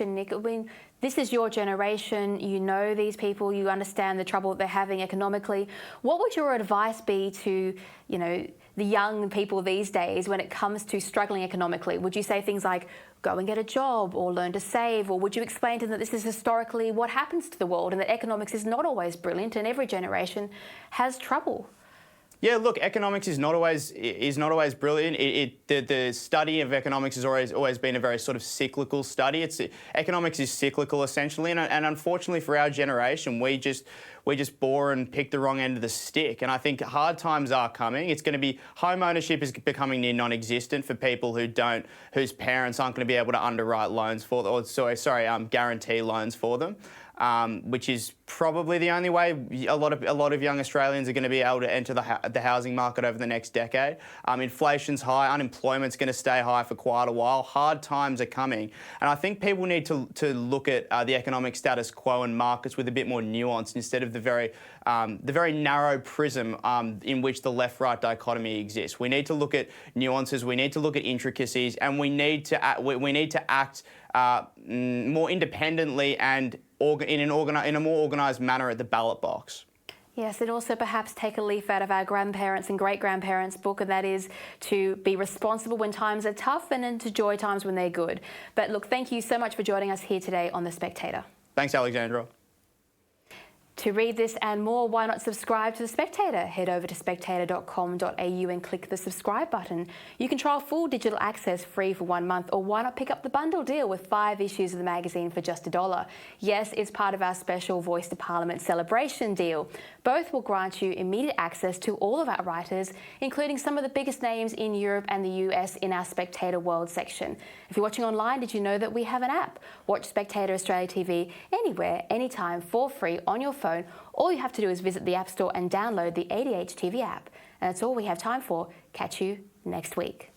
Nick, I mean, this is your generation, you know these people, you understand the trouble that they're having economically. What would your advice be to, the young people these days when it comes to struggling economically? Would you say things like, go and get a job or learn to save? Or would you explain to them that this is historically what happens to the world and that economics is not always brilliant and every generation has trouble? Yeah, look, economics is not always brilliant. The study of economics has always been a very sort of cyclical study. Economics is cyclical essentially, and unfortunately for our generation, we just bore and pick the wrong end of the stick. And I think hard times are coming. It's going to be home ownership is becoming near non-existent for people whose parents aren't going to be able to underwrite loans for them, guarantee loans for them. Which is probably the only way a lot of young Australians are going to be able to enter the housing market over the next decade. Inflation's high, unemployment's going to stay high for quite a while. Hard times are coming, and I think people need to look at the economic status quo and markets with a bit more nuance instead of the very narrow prism in which the left-right dichotomy exists. We need to look at nuances. We need to look at intricacies, and we need to act more independently and in a more organised manner at the ballot box. Yes, and also perhaps take a leaf out of our grandparents' and great-grandparents' book, and that is to be responsible when times are tough and enjoy times when they're good. But look, thank you so much for joining us here today on The Spectator. Thanks, Alexandra. To read this and more, why not subscribe to The Spectator? Head over to spectator.com.au and click the subscribe button. You can trial full digital access free for 1 month, or why not pick up the bundle deal with 5 issues of the magazine for just $1? Yes, it's part of our special Voice to Parliament celebration deal. Both will grant you immediate access to all of our writers, including some of the biggest names in Europe and the US in our Spectator World section. If you're watching online, did you know that we have an app? Watch Spectator Australia TV anywhere, anytime, for free on your phone. All you have to do is visit the App Store and download the AEDT TV app. And that's all we have time for. Catch you next week.